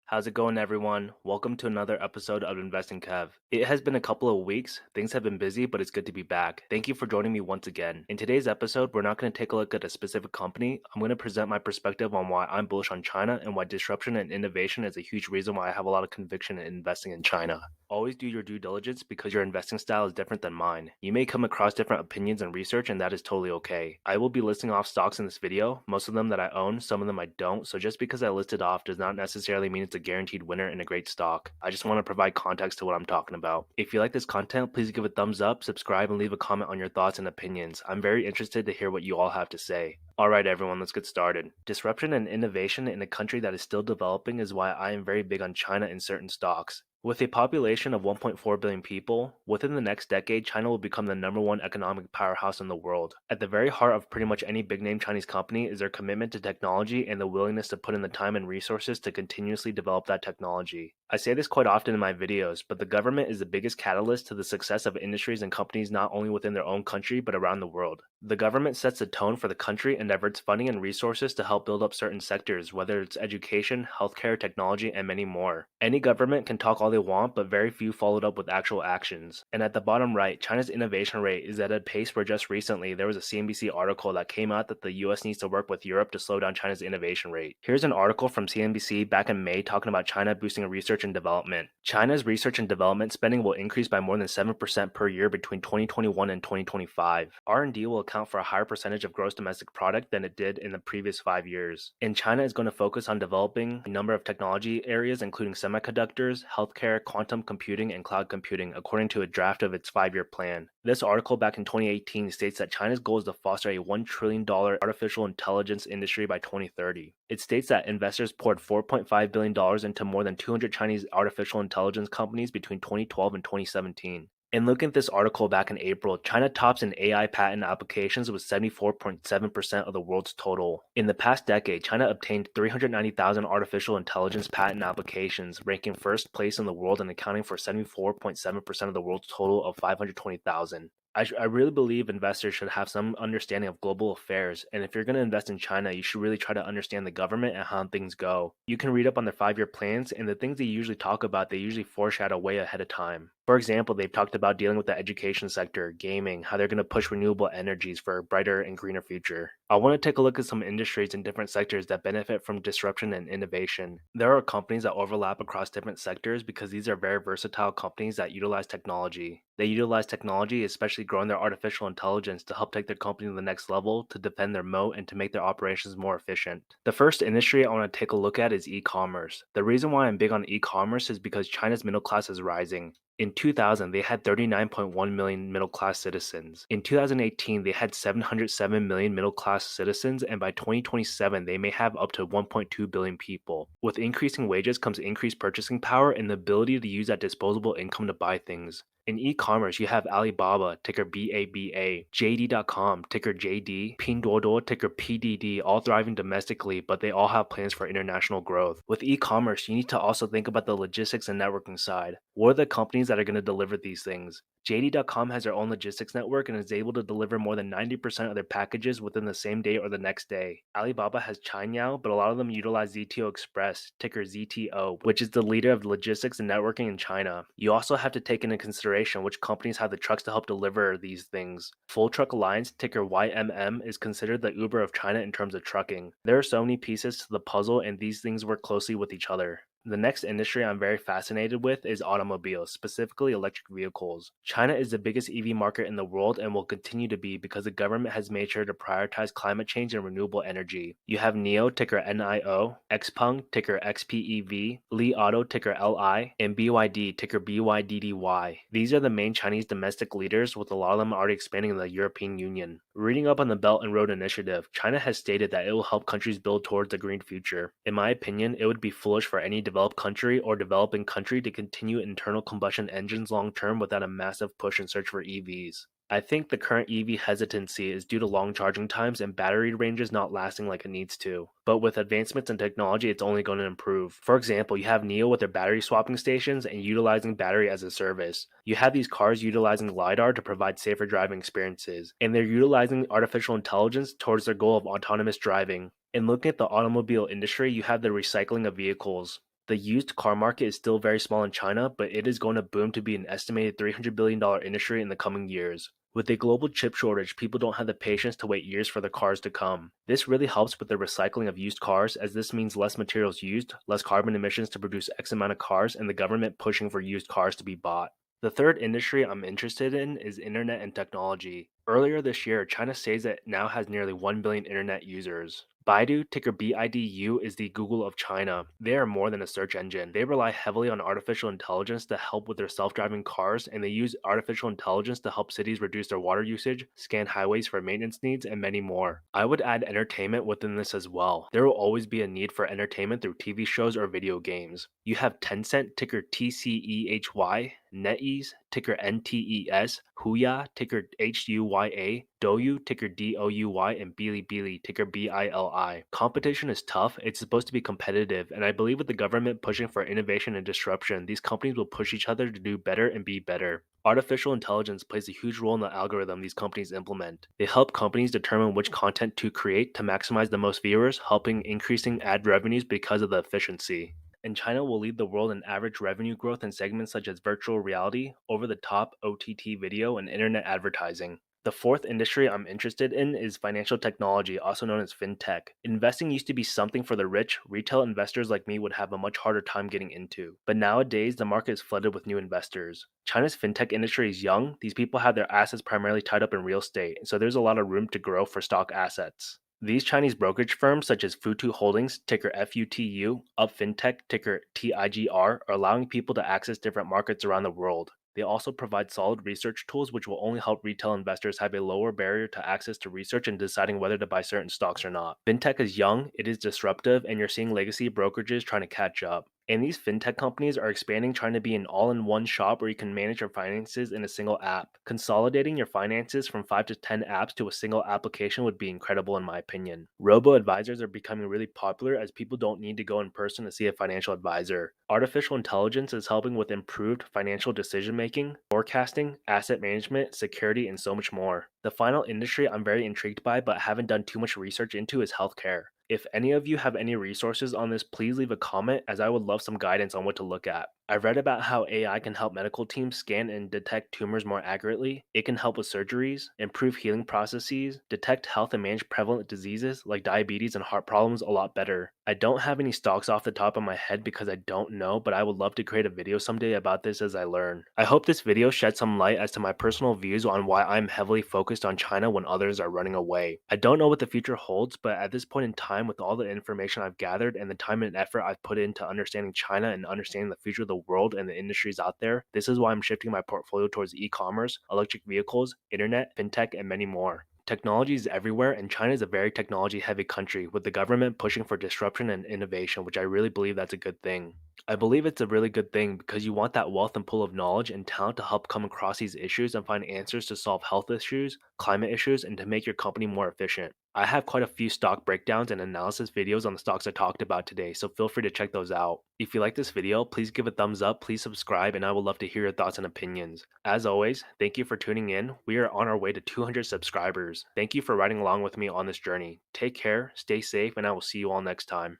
How's it going, everyone? Welcome to another episode of Investing Kev. It has been a couple of weeks. Things have been busy, but it's good to be back. Thank you for joining me once again. In today's episode, we're not going to take a look at a specific company. I'm going to present my perspective on why I'm bullish on China and why disruption and innovation is a huge reason why I have a lot of conviction in investing in China. Always do your due diligence because your investing style is different than mine. You may come across different opinions and research, and that is totally okay. I will be listing off stocks in this video, most of them that I own, some of them I don't, so just because I listed off does not necessarily mean it's a guaranteed winner in a great stock. I just want to provide context to what I'm talking about. If you like this content, please give a thumbs up, subscribe, and leave a comment on your thoughts and opinions. I'm very interested to hear what you all have to say. Alright everyone, let's get started. Disruption and innovation in a country that is still developing is why I am very big on China in certain stocks. With a population of 1.4 billion people, within the next decade, China will become the #1 economic powerhouse in the world. At the very heart of pretty much any big-name Chinese company is their commitment to technology and the willingness to put in the time and resources to continuously develop that technology. I say this quite often in my videos, but the government is the biggest catalyst to the success of industries and companies not only within their own country but around the world. The government sets the tone for the country and diverts funding and resources to help build up certain sectors, whether it's education, healthcare, technology, and many more. Any government can talk all they want, but very few followed up with actual actions. And at the bottom right, China's innovation rate is at a pace where just recently there was a CNBC article that came out that the US needs to work with Europe to slow down China's innovation rate. Here's an article from CNBC back in May talking about China boosting research and development. China's research and development spending will increase by more than 7% per year between 2021 and 2025. R&D will account for a higher percentage of gross domestic product than it did in the previous 5 years. And China is going to focus on developing a number of technology areas including semiconductors, healthcare, quantum computing, and cloud computing, according to a draft of its 5-year plan. This article back in 2018 states that China's goal is to foster a $1 trillion artificial intelligence industry by 2030. It states that investors poured $4.5 billion into more than 200 Chinese artificial intelligence companies between 2012 and 2017. And looking at this article back in April, China tops in AI patent applications with 74.7% of the world's total. In the past decade, China obtained 390,000 artificial intelligence patent applications, ranking first place in the world and accounting for 74.7% of the world's total of 520,000. I really believe investors should have some understanding of global affairs, and if you're going to invest in China, you should really try to understand the government and how things go. You can read up on their 5-year plans, and the things they usually talk about, they usually foreshadow way ahead of time. For example, they've talked about dealing with the education sector, gaming, how they're going to push renewable energies for a brighter and greener future. I want to take a look at some industries and different sectors that benefit from disruption and innovation. There are companies that overlap across different sectors because these are very versatile companies that utilize technology. They utilize technology, especially growing their artificial intelligence, to help take their company to the next level, to defend their moat, and to make their operations more efficient. The first industry I want to take a look at is e-commerce. The reason why I'm big on e-commerce is because China's middle class is rising. In 2000, they had 39.1 million middle-class citizens. In 2018, they had 707 million middle-class citizens, and by 2027, they may have up to 1.2 billion people. With increasing wages comes increased purchasing power and the ability to use that disposable income to buy things. In e-commerce, you have Alibaba, ticker BABA, JD.com, ticker JD, Pinduoduo, ticker PDD, all thriving domestically, but they all have plans for international growth. With e-commerce, you need to also think about the logistics and networking side. What are the companies that are going to deliver these things? JD.com has their own logistics network and is able to deliver more than 90% of their packages within the same day or the next day. Alibaba has Cainiao, but a lot of them utilize ZTO Express, ticker ZTO, which is the leader of logistics and networking in China. You also have to take into consideration which companies have the trucks to help deliver these things. Full Truck Alliance, ticker YMM, is considered the Uber of China in terms of trucking. There are so many pieces to the puzzle, and these things work closely with each other. The next industry I'm very fascinated with is automobiles, specifically electric vehicles. China is the biggest EV market in the world and will continue to be because the government has made sure to prioritize climate change and renewable energy. You have NIO, ticker NIO, Xpeng, ticker XPEV, Li Auto, ticker LI, and BYD, ticker BYDDY. These are the main Chinese domestic leaders, with a lot of them already expanding in the European Union. Reading up on the Belt and Road Initiative, China has stated that it will help countries build towards a green future. In my opinion, it would be foolish for any developed country or developing country to continue internal combustion engines long term without a massive push and search for EVs. I think the current EV hesitancy is due to long charging times and battery ranges not lasting like it needs to. But with advancements in technology, it's only going to improve. For example, you have NIO with their battery swapping stations and utilizing battery as a service. You have these cars utilizing LiDAR to provide safer driving experiences, and they're utilizing artificial intelligence towards their goal of autonomous driving. And looking at the automobile industry, you have the recycling of vehicles. The used car market is still very small in China, but it is going to boom to be an estimated $300 billion industry in the coming years. With a global chip shortage, people don't have the patience to wait years for the cars to come. This really helps with the recycling of used cars, as this means less materials used, less carbon emissions to produce X amount of cars, and the government pushing for used cars to be bought. The third industry I'm interested in is internet and technology. Earlier this year, China says it now has nearly 1 billion internet users. Baidu, ticker BIDU, is the Google of China. They are more than a search engine. They rely heavily on artificial intelligence to help with their self-driving cars, and they use artificial intelligence to help cities reduce their water usage, scan highways for maintenance needs, and many more. I would add entertainment within this as well. There will always be a need for entertainment through TV shows or video games. You have Tencent, ticker TCEHY, NetEase, ticker NTES, Huya, ticker HUYA, Douyu, ticker DOUY, and Bilibili, ticker BILI. Competition is tough, it's supposed to be competitive, and I believe with the government pushing for innovation and disruption, these companies will push each other to do better and be better. Artificial intelligence plays a huge role in the algorithm these companies implement. They help companies determine which content to create to maximize the most viewers, helping increasing ad revenues because of the efficiency. And China will lead the world in average revenue growth in segments such as virtual reality, over the top OTT video, and internet advertising. The fourth industry I'm interested in is financial technology, also known as Fintech. Investing used to be something for the rich, retail investors like me would have a much harder time getting into. But nowadays, the market is flooded with new investors. China's fintech industry is young. These people have their assets primarily tied up in real estate, so there's a lot of room to grow for stock assets. These Chinese brokerage firms, such as Futu Holdings, ticker FUTU, Up Fintech, ticker TIGR, are allowing people to access different markets around the world. They also provide solid research tools which will only help retail investors have a lower barrier to access to research and deciding whether to buy certain stocks or not. Fintech is young, it is disruptive, and you're seeing legacy brokerages trying to catch up. And these fintech companies are expanding, trying to be an all in one shop where you can manage your finances in a single app. Consolidating your finances from 5 to 10 apps to a single application would be incredible, in my opinion. Robo advisors are becoming really popular as people don't need to go in person to see a financial advisor. Artificial intelligence is helping with improved financial decision making, forecasting, asset management, security, and so much more. The final industry I'm very intrigued by but haven't done too much research into is healthcare. If any of you have any resources on this, please leave a comment, as I would love some guidance on what to look at. I've read about how AI can help medical teams scan and detect tumors more accurately. It can help with surgeries, improve healing processes, detect health and manage prevalent diseases like diabetes and heart problems a lot better. I don't have any stocks off the top of my head because I don't know, but I would love to create a video someday about this as I learn. I hope this video shed some light as to my personal views on why I'm heavily focused on China when others are running away. I don't know what the future holds, but at this point in time, with all the information I've gathered and the time and effort I've put into understanding China and understanding the future of the world and the industries out there, this is why I'm shifting my portfolio towards e-commerce, electric vehicles, internet, fintech, and many more. Technology is everywhere, and China is a very technology heavy country, with the government pushing for disruption and innovation, which I really believe that's a good thing. I believe it's a really good thing because you want that wealth and pool of knowledge and talent to help come across these issues and find answers to solve health issues, climate issues, and to make your company more efficient. I have quite a few stock breakdowns and analysis videos on the stocks I talked about today, so feel free to check those out. If you like this video, please give a thumbs up, please subscribe, and I would love to hear your thoughts and opinions. As always, thank you for tuning in. We are on our way to 200 subscribers. Thank you for riding along with me on this journey. Take care, stay safe, and I will see you all next time.